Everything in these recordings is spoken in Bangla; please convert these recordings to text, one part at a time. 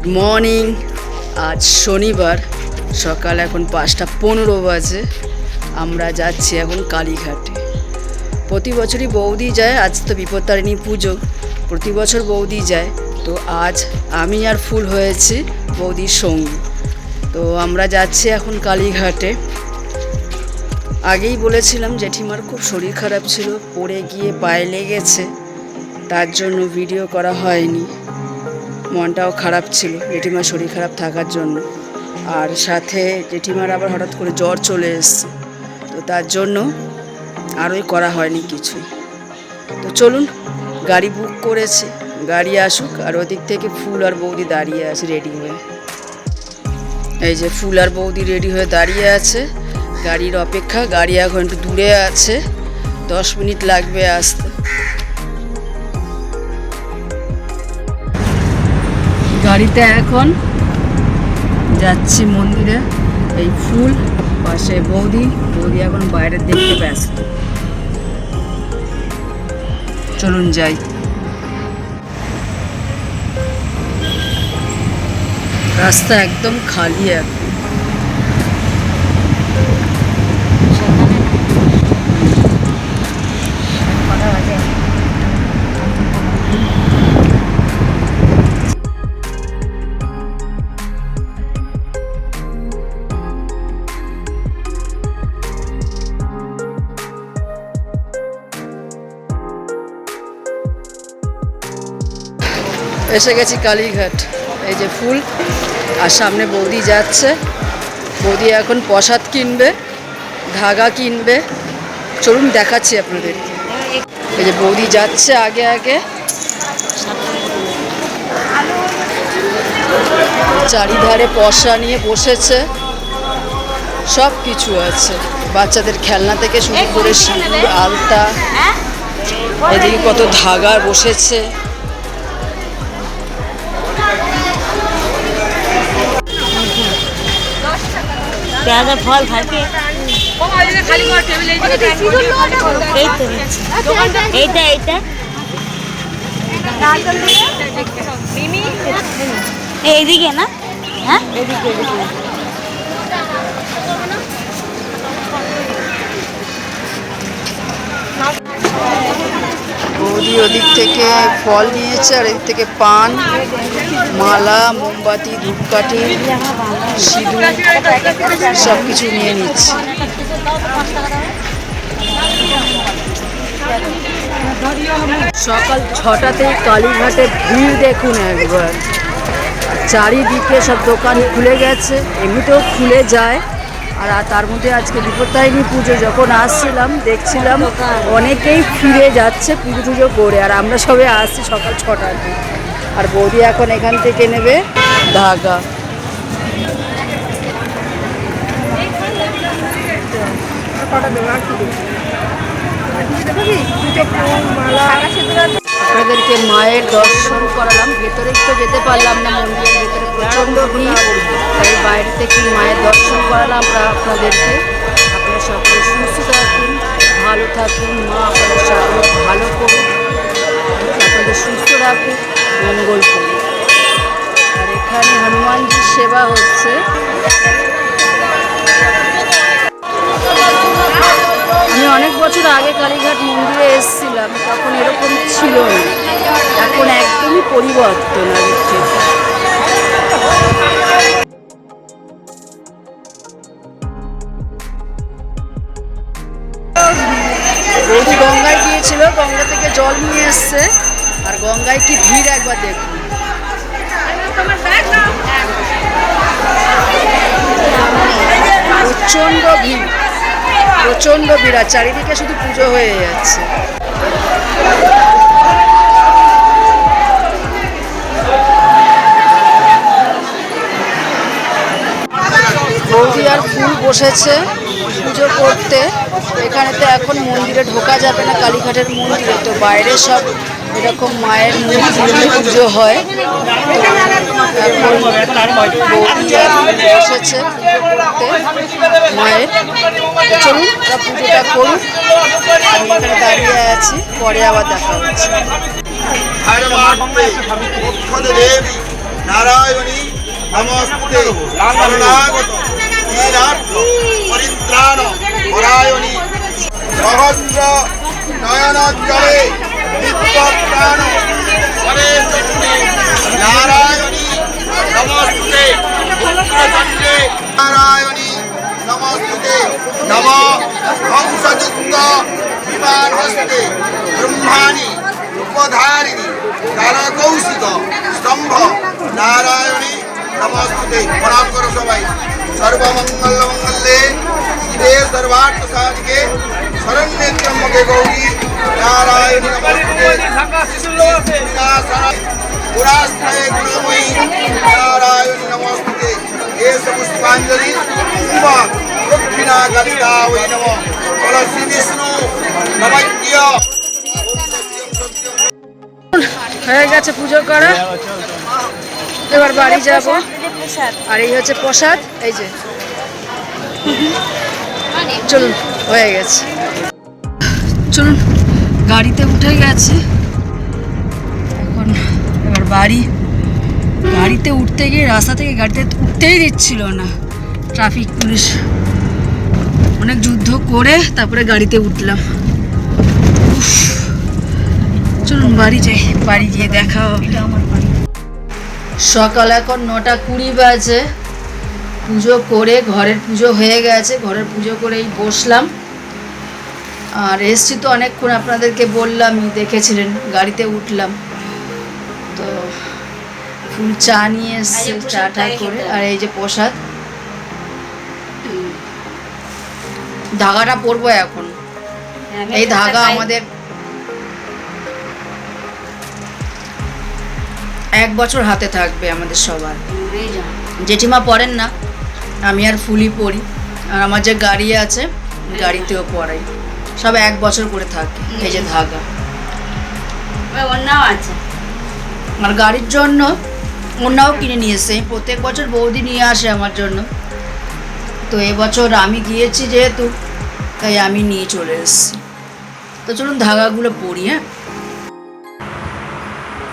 মর্নিং। আজ শনিবার, সকাল এখন 5:15 বাজে। আমরা যাচ্ছি এখন কালীঘাটে। প্রতি বছরই বৌদি যায়, আজ তো বিপত্তারিণী পুজো, প্রতি বছর বৌদি যায়। তো আজ আমি আর ফুল হয়েছি বৌদির সঙ্গী। তো আমরা যাচ্ছি এখন কালীঘাটে। আগেই বলেছিলাম জেঠিমার খুব শরীর খারাপ ছিল, পড়ে গিয়ে পায়ে লেগেছে, তার জন্য ভিডিও করা হয়নি। মনটাও খারাপ ছিল জেঠিমার শরীর খারাপ থাকার জন্য, আর সাথে জেঠিমার আবার হঠাৎ করে জ্বর চলে এসছে, তো তার জন্য আরই করা হয়নি কিছুই। তো চলুন, গাড়ি বুক করেছি, গাড়ি আসুক। আর ওদিক থেকে ফুল আর বৌদি দাঁড়িয়ে আছে রেডি হয়ে। এই যে ফুল আর বৌদি রেডি হয়ে দাঁড়িয়ে আছে, গাড়ির অপেক্ষা। গাড়ি এখন একটু দূরে আছে, 10 মিনিট লাগবে আসতে। গাড়িতে এখন যাচ্ছি মন্দিরে। এই ফুল, পাশে বৌদি এখন বাইরের দিকে ব্যস্ত। চলুন যাই। রাস্তা একদম খালি এখন। এসে গেছি কালীঘাট। এই যে ফুল, আর সামনে বৌদি যাচ্ছে। বৌদি এখন প্রসাদ কিনবে, ধাগা কিনবে। চলুন দেখাচ্ছি আপনাদেরকে। এই যে বৌদি যাচ্ছে আগে আগে, চারিধারে পশা নিয়ে বসেছে, সব কিছু আছে। বাচ্চাদের খেলনা থেকে শুরু করে সিঁদুর, আলতা, এদিকে কত ধাগা বসেছে। ফল থাকে এইটা এইদিকে না, হ্যাঁ বৌদি ওদিক থেকে ফল নিয়েছে, আর এদিক থেকে পান, মালা, মোমবাতি, ধূপকাঠি, সিঁদুর সব কিছু নিয়ে নিচ্ছে। সকাল 6টাতেই কালীঘাটে ভিড় দেখুন একবার। চারিদিকে সব দোকান খুলে গেছে, এমনিতেও খুলে যায়। আর তার মধ্যে আজকে বিপত্তারিণী পুজো, যখন আসছিলাম দেখছিলাম অনেকেই ফিরে যাচ্ছে পুজো টুজো করে, আর আমরা সবে আসছি সকাল 6টাতে। আর বৌদি এখন এখান থেকে নেবে ধাগা। আপনাদেরকে মায়ের দর্শন করালাম, ভেতরে তো যেতে পারলাম না, মন্দিরের ভেতরে প্রচণ্ড ভিড়, তাই বাইরে থেকে মায়ের দর্শন করালাম আপনাদেরকে। আপনারা সকলে সুস্থ থাকুন, ভালো থাকুন, মা আপনাদের সকলে ভালো করুন, আপনাদের সুস্থ রাখুন, মঙ্গল করুন। আর এখানে হনুমানজির সেবা হচ্ছে। আমি অনেক বছর আগে কালীঘাট মন্দিরে এসেছিলাম, তখন এরকম ছিল না, এখন একদমই পরিবর্তন আগের থেকে। বৌদি গঙ্গায় গিয়েছিল, গঙ্গা থেকে জল নিয়ে এসছে, আর গঙ্গায় কি ভিড় একবার দেখুন। প্রচণ্ড ভিড়, প্রচণ্ড ভিড়, আর চারিদিকে শুধু পুজো হয়ে যাচ্ছে। বৌদি আর ফুল বসেছে পুজো করতে। এখানেতে এখন মন্দিরে ঢোকা যাবে না, কালীঘাটের মন্দিরে, তো বাইরে সব এরকম মায়ের মন্দিরে পুজো হয়। এখন বৌদি আর বসেছে পুজো করতে মায়ের। চলুন পুজোটা করুন, আমি এখানে দাঁড়িয়ে আছি, পরে আবার দেখা হচ্ছে। নারায়ণী নমস্তুতে শরণাগত দীনার্থ পরিত্রাণ পরায়ণী সহস্র নয়নজ্জলে নিত্যপ্রাণ পরেশন্যে নারায়ণী নমস্তুতে পুত্রচণ্ডে নারায়ণী নমস্তুতে নম হংসযুক্ত বিমান হস্তে ব্রহ্মাণি উপধারিণী কালকৌশিক স্তম্ভ নারায়ণী নমস্তুতে। প্রণাম করো সবাই। সর্বমঙ্গল মঙ্গলে শিবে সর্বার্থ সাধিকে শরণ্যে ত্র্যম্বকে গৌরী নারায়ণী নমস্তুতে। বিনাশায় পুরাস্থায়ে গুণময়ী নারায়ণী নমস্তুতে। এষ পুষ্পাঞ্জলি শুভ দক্ষিণা কালিকা ওই নম। তুলসী বিষ্ণু নমজ্ঞ। হয়ে গেছে পুজো করা, এবার বাড়ি যাব। আর এই হচ্ছে প্রসাদ, এই যে চলুন হয়ে গেছে। চলুন গাড়িতে উঠে গেছে এখন। এবার গাড়িতে উঠতে গিয়ে রাস্তা থেকে গাড়িতে উঠতেই দিচ্ছিল না ট্রাফিক পুলিশ। অনেক যুদ্ধ করে তারপরে গাড়িতে উঠলাম। উফ, চলুন বাড়ি যাই, বাড়ি গিয়ে দেখা হবে। সকাল এখন 9:20 বাজে। পুজো করে ঘরের পুজো হয়ে গেছে, ঘরের পুজো করেই বসলাম। আর এসছি তো অনেকক্ষণ, আপনাদেরকে বললামই, দেখেছিলেন। গাড়িতে উঠলাম তো ফুল চা নিয়ে এসছে, চাটা করে। আর এই যে প্রসাদ, ধাগাটা পরবো এখন। এই ধাগা আমাদের 1 বছর হাতে থাকবে আমাদের সবার। জেঠিমা পরেন না, আমি আর ফুলই পরি। আর আমার যে গাড়ি আছে গাড়িতেও পরাই, সব 1 বছর করে থাকে। এই যে ধাগা অন্যও আছে। আর গাড়ির জন্য অন্যও কিনে নিয়ে এসছে। প্রত্যেক বছর বৌদি নিয়ে আসে আমার জন্য, তো এবছর আমি গিয়েছি যেহেতু, তাই আমি নিয়ে চলে এসেছি। তো চলুন ধাগাগুলো পরি। হ্যাঁ,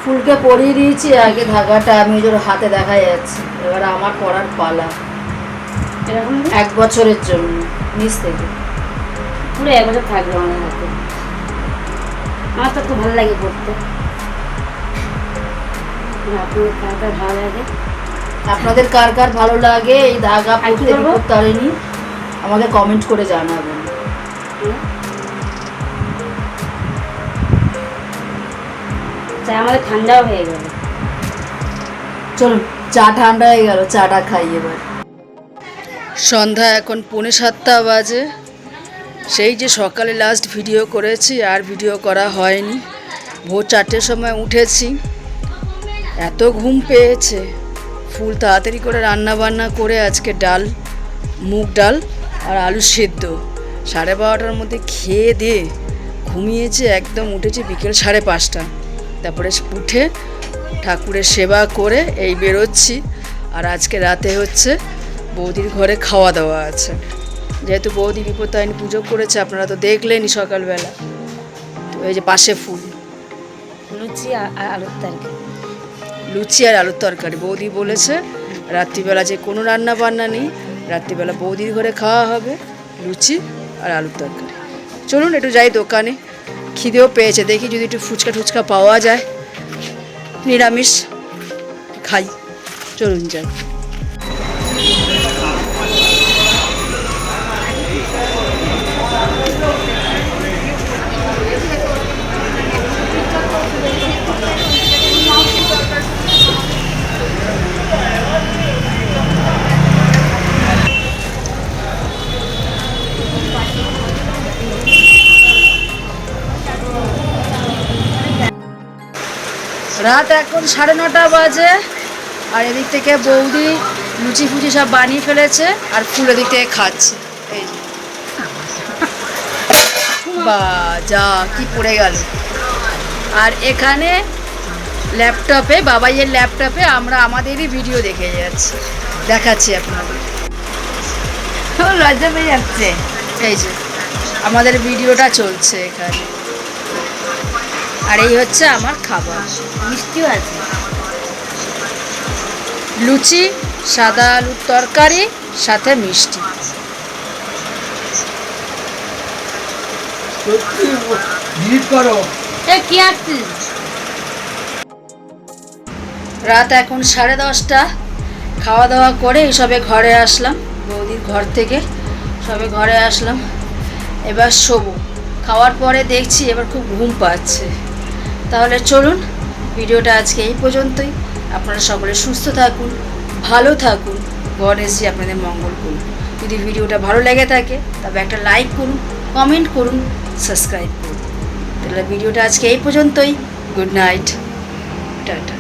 ফুলকে পরিয়ে দিয়েছি আগে ধাগাটা, আমি ওর হাতে দেখা যাচ্ছে। এবার আমার পরার পালা, এরকম 1 বছরের জন্য নিচ থেকে। পুরো 1 বছর থাকবে আমার হাতে। আমার তো খুব ভালো লাগে পড়তে। আপনাদের কার কার ভালো লাগে এই ধাগা পরতে বিপত্তারিণী, আমাকে কমেন্ট করে জানাবেন। আমাদের ঠান্ডাও হয়ে গেল। চলুন চা ঠান্ডা হয়ে গেল, চাটা খাই এবার। সন্ধ্যা এখন 6:45 বাজে। সেই যে সকালে লাস্ট ভিডিও করেছি, আর ভিডিও করা হয়নি। ভোর 4টের সময় উঠেছি, এত ঘুম পেয়েছে। ফুল তাড়াতাড়ি করে রান্না বান্না করে আজকে ডাল, মুগ ডাল আর আলু সেদ্ধ 12:30টার মধ্যে খেয়ে দিয়ে ঘুমিয়েছে একদম। উঠেছি বিকেল 5:30। তারপরে উঠে ঠাকুরের সেবা করে এই বেরোচ্ছি। আর আজকে রাতে হচ্ছে বৌদির ঘরে খাওয়া দাওয়া আছে, যেহেতু বৌদি বিপত্তারিণী পুজো করেছে, আপনারা তো দেখলেনই সকালবেলা। তো এই যে পাশে ফুল, লুচি আর আলুর তরকারি। লুচি আর আলুর তরকারি। বৌদি বলেছে রাত্রিবেলা যে কোনো রান্না বান্না নেই, রাত্রিবেলা বৌদির ঘরে খাওয়া হবে লুচি আর আলুর তরকারি। চলুন একটু যাই দোকানে, খিদেও পেয়েছে, দেখি যদি একটু ফুচকা টুচকা পাওয়া যায়, নিরামিষ খাই। চলুন যাই। রাত এখন 9:30 বাজে। আর এদিক থেকে বৌদি লুচি ফুচি সব বানিয়ে ফেলেছে, আর ফুল এদিক থেকে খাচ্ছে। এই যে বা যা কি পড়ে গেল। আর এখানে ল্যাপটপে, বাবাইয়ের ল্যাপটপে আমরা আমাদেরই ভিডিও দেখে যাচ্ছি, দেখাচ্ছি আপনাদের। লজ্জা পেয়ে যাচ্ছে। এই যে আমাদের ভিডিওটা চলছে এখানে। আর এই হচ্ছে আমার খাবার, মিষ্টিও আছে। লুচি, সাদা আলুর তরকারি, সাথে মিষ্টি। কি আসছিস? রাত এখন 10:30। খাওয়া দাওয়া করে সবে ঘরে আসলাম, বৌদির ঘর থেকে সবে ঘরে আসলাম। এবার শোবো। খাওয়ার পরে দেখছি এবার খুব ঘুম পাচ্ছে। তাহলে চলুন, ভিডিওটা আজকে এই পর্যন্তই। আপনারা সকলে সুস্থ থাকুন, ভালো থাকুন, গণেশজি আপনাদের মঙ্গল করুন। যদি ভিডিওটা ভালো লেগে থাকে তবে একটা লাইক করুন, কমেন্ট করুন, সাবস্ক্রাইব করুন। তাহলে ভিডিওটা আজকে এই পর্যন্তই। Good night, tata.